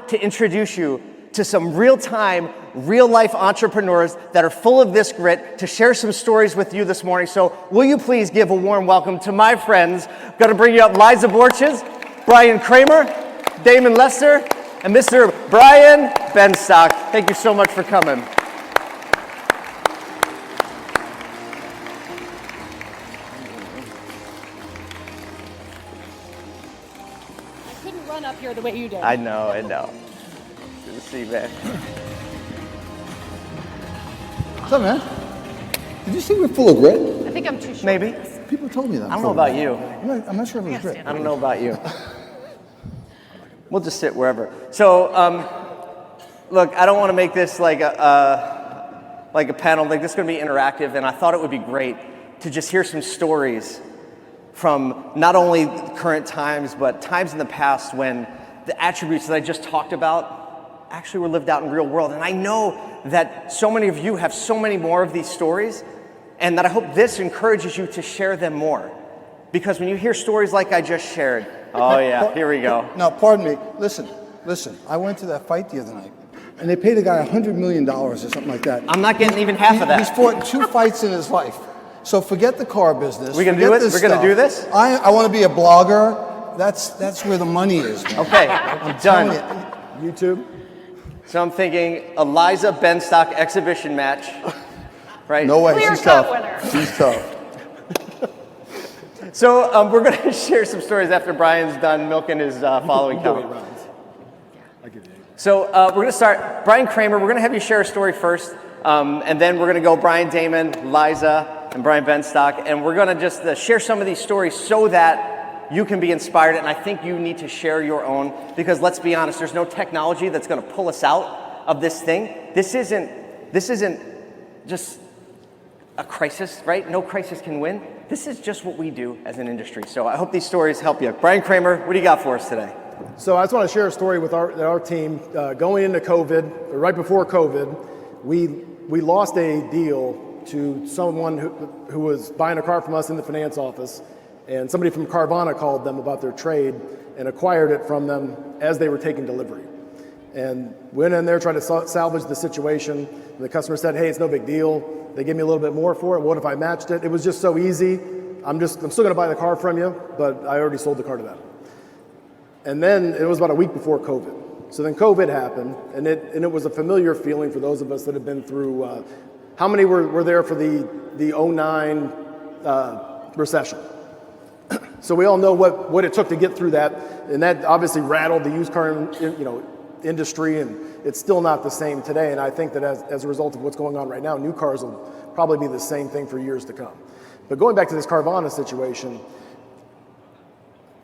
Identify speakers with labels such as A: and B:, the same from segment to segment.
A: to introduce you to some real-time, real-life entrepreneurs that are full of this grit to share some stories with you this morning. So will you please give a warm welcome to my friends. I'm going to bring you up Liza Borches, Brian Kramer, Damon Lester, and Mr. Brian Benstock. Thank you so much for coming.
B: I couldn't run up here the way you did.
A: I know. Good to see you, man.
C: What's up, man? Did you say we're full of grit?
B: I think I'm too short.
A: Maybe.
C: People told me that.
A: I don't know about you.
C: I'm not sure if it was grit.
A: I don't know about you. We'll just sit wherever. So, look, I don't want to make this like a panel. Like, this is going to be interactive, and I thought it would be great to just hear some stories from not only current times, but times in the past when the attributes that I just talked about actually were lived out in real world. And I know that so many of you have so many more of these stories, and that I hope this encourages you to share them more. Because when you hear stories like I just shared, oh yeah, here we go.
C: Now, pardon me. Listen. I went to that fight the other night, and they paid a guy $100 million or something like that.
A: I'm not getting even half of that.
C: He's fought 2 fights in his life. So forget the car business.
A: We're gonna do it? We're gonna do this?
C: I want to be a blogger. That's where the money is, man.
A: Okay,
C: I'm
A: done.
C: telling you. YouTube?
A: So I'm thinking a Liza Benstock exhibition match, right?
C: No way.
B: Clear
C: She's
B: cut
C: tough.
B: winner.
C: She's tough.
A: So we're going to share some stories after Brian's done milking his following cow. So we're going to start. Brian Kramer, we're going to have you share a story first, and then we're going to go Brian Damon, Liza, and Brian Benstock, and we're going to just share some of these stories so that you can be inspired, and I think you need to share your own, because let's be honest, there's no technology that's going to pull us out of this thing. This isn't just a crisis, right? No crisis can win. This is just what we do as an industry. So I hope these stories help you. Brian Kramer, what do you got for us today?
D: So I just want to share a story with our team. Going into COVID, or right before COVID, we lost a deal to someone who was buying a car from us in the finance office, and somebody from Carvana called them about their trade and acquired it from them as they were taking delivery. And went in there, tried to salvage the situation, and the customer said, hey, it's no big deal. They gave me a little bit more for it. What if I matched it? It was just so easy. I'm still going to buy the car from you, but I already sold the car to them. And then it was about a week before COVID. So then COVID happened, and it was a familiar feeling for those of us that have been through. How many were there for the 09 recession? So we all know what it took to get through that, and that obviously rattled the used car industry, and it's still not the same today. And I think that as a result of what's going on right now, new cars will probably be the same thing for years to come. But going back to this Carvana situation,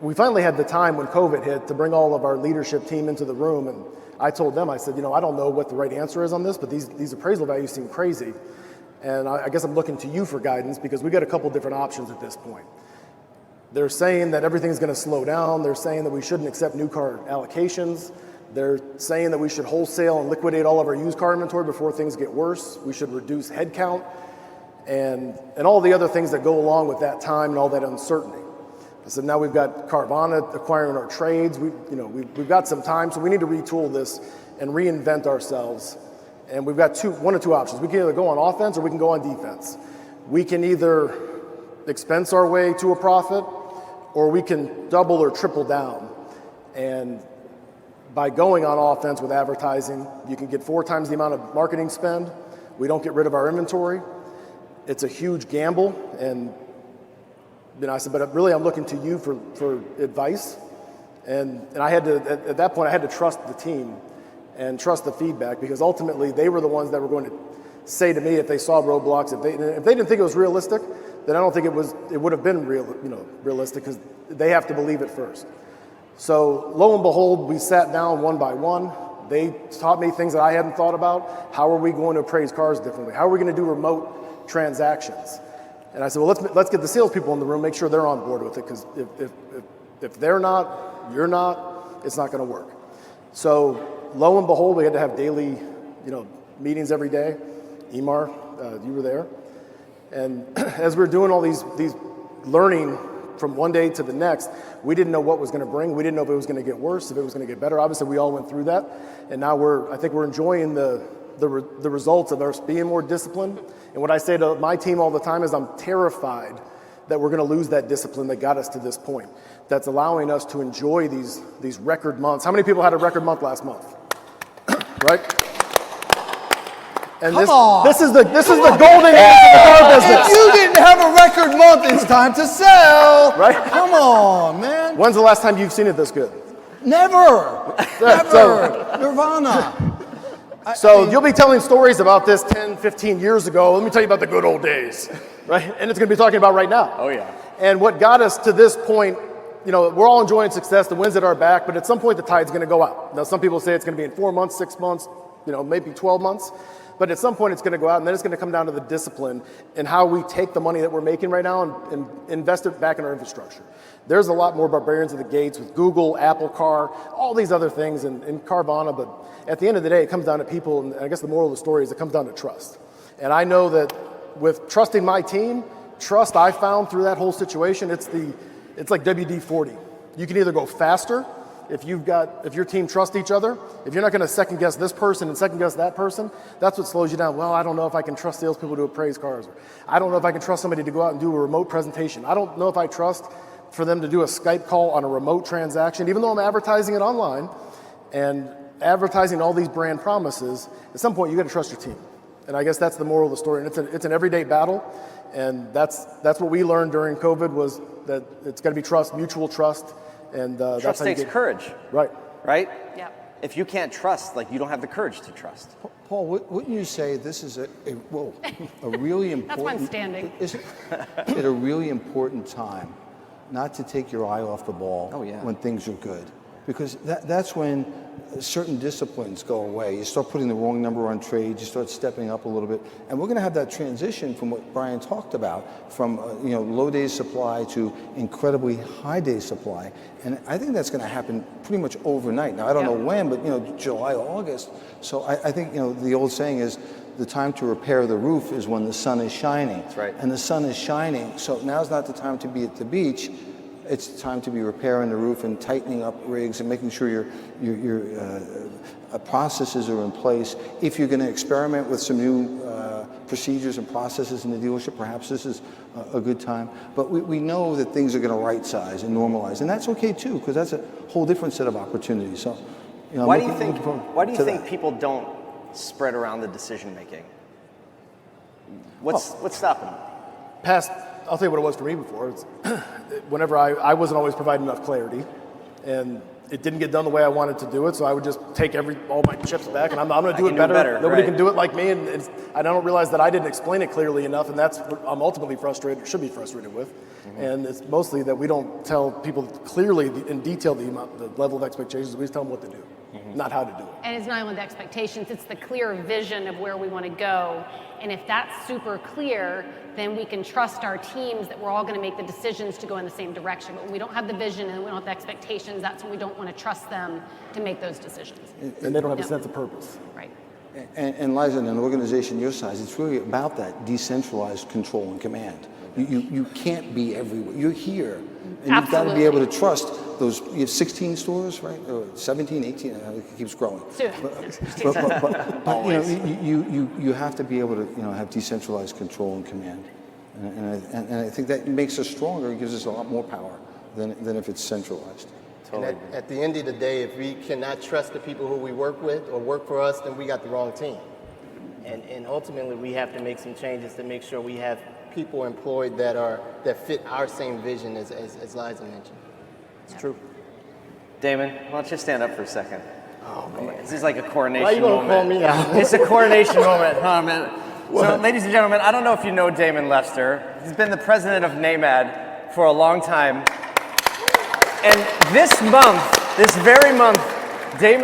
D: we finally had the time when COVID hit to bring all of our leadership team into the room, and I told them, I said, I don't know what the right answer is on this, but these appraisal values seem crazy, and I guess I'm looking to you for guidance, because we got a couple different options at this point. They're saying that everything's going to slow down. They're saying that we shouldn't accept new car allocations. They're saying that we should wholesale and liquidate all of our used car inventory before things get worse. We should reduce headcount and all the other things that go along with that time and all that uncertainty. I said, now we've got Carvana acquiring our trades. We've got some time, so we need to retool this and reinvent ourselves. And we've got one of two options. We can either go on offense or we can go on defense. We can either expense our way to a profit, or we can double or triple down. And by going on offense with advertising, you can get 4 times the amount of marketing spend. We don't get rid of our inventory. It's a huge gamble, and I said, but really I'm looking to you for advice. And I had to, at that point, I had to trust the team and trust the feedback, because ultimately they were the ones that were going to say to me if they saw roadblocks. If they didn't think it was realistic, then I don't think it would have been realistic, because they have to believe it first. So lo and behold, we sat down one by one. They taught me things that I hadn't thought about. How are we going to appraise cars differently? How are we going to do remote transactions? And I said, well, let's get the salespeople in the room, make sure they're on board with it, because if they're not, you're not, it's not going to work. So lo and behold, we had to have daily, meetings every day. Emar, you were there, and as we were doing all these learning from one day to the next, we didn't know what was going to bring. We didn't know if it was going to get worse, if it was going to get better. Obviously, we all went through that, and now I think we're enjoying the results of us being more disciplined. And what I say to my team all the time is I'm terrified that we're going to lose that discipline that got us to this point. That's allowing us to enjoy these record months. How many people had a record month last month? Right? And this is the golden age of the car business.
C: If you didn't have a record month, it's time to sell.
D: Right?
C: Come on, man.
D: When's the last time you've seen it this good?
C: Never. Never. Nirvana.
D: So you'll be telling stories about this 10, 15 years ago. Let me tell you about the good old days, right? And it's going to be talking about right now.
A: Oh, yeah.
D: And what got us to this point, we're all enjoying success. The wind's at our back, but at some point the tide's going to go out. Now, some people say it's going to be in 4 months, 6 months, maybe 12 months. But at some point it's going to go out, and then it's going to come down to the discipline and how we take the money that we're making right now and invest it back in our infrastructure. There's a lot more barbarians at the gates with Google, Apple Car, all these other things, and Carvana. But at the end of the day, it comes down to people, and I guess the moral of the story is it comes down to trust. And I know that with trusting my team, trust I found through that whole situation, it's like WD-40. You can either go faster if your team trusts each other. If you're not going to second guess this person and second guess that person, that's what slows you down. Well, I don't know if I can trust salespeople to appraise cars. I don't know if I can trust somebody to go out and do a remote presentation. I don't know if I trust for them to do a Skype call on a remote transaction, even though I'm advertising it online and advertising all these brand promises. At some point, you got to trust your team. And I guess that's the moral of the story. And it's an everyday battle. And that's what we learned during COVID was that it's got to be trust, mutual trust. And
A: Trust takes courage.
D: Right.
A: Right?
B: Yeah.
A: If you can't trust, you don't have the courage to trust.
C: Paul, wouldn't you say this is a really important...
B: That's why I'm standing.
C: Isn't it a really important time not to take your eye off the ball when things are good? Because that's when certain disciplines go away. You start putting the wrong number on trades, you start stepping up a little bit. And we're going to have that transition from what Brian talked about, from low days supply to incredibly high days supply. And I think that's going to happen pretty much overnight. Now, I don't know when, but July, August. So I think the old saying is, the time to repair the roof is when the sun is shining.
A: That's right.
C: And the sun is shining, so now's not the time to be at the beach. It's time to be repairing the roof and tightening up rigs and making sure your processes are in place. If you're going to experiment with some new procedures and processes in the dealership, perhaps this is a good time. But we know that things are going to right size and normalize, and that's okay too, because that's a whole different set of opportunities. So,
A: why do you think people don't spread around the decision making? What's stopping them?
D: I'll tell you what it was for me before. It's whenever I wasn't always providing enough clarity, and it didn't get done the way I wanted to do it, so I would just take all my chips back, and I'm going to do it better. Nobody can do it like me, and I don't realize that I didn't explain it clearly enough, and that's what I'm ultimately should be frustrated with. And it's mostly that we don't tell people clearly in detail the level of expectations. We just tell them what to do, not how to do it.
B: And it's not only the expectations, it's the clear vision of where we want to go. And if that's super clear, then we can trust our teams that we're all going to make the decisions to go in the same direction. But when we don't have the vision and we don't have the expectations, that's when we don't want to trust them to make those decisions.
D: And they don't have a sense of purpose.
B: Right.
C: And Liza, in an organization your size, it's really about that decentralized control and command. You can't be everywhere. You're here. And you've got to be able to trust those. You have 16 stores, right? Or 17, 18, it keeps growing. But you have to be able to have decentralized control and command. And I think that makes us stronger. It gives us a lot more power than if it's centralized.
E: Totally. And at the end of the day, if we cannot trust the people who we work with or work for us, then we got the wrong team. And ultimately, we have to make some changes to make sure we have people employed that fit our same vision as Liza mentioned.
A: It's true. Damon, why don't you stand up for a second? Oh, man. This is like a coronation
E: moment. Why are you going to call me out?
A: It's a coronation moment. Oh, man. So, ladies and gentlemen, I don't know if you know Damon Lester. He's been the president of NAMAD for a long time. And this very month, Damon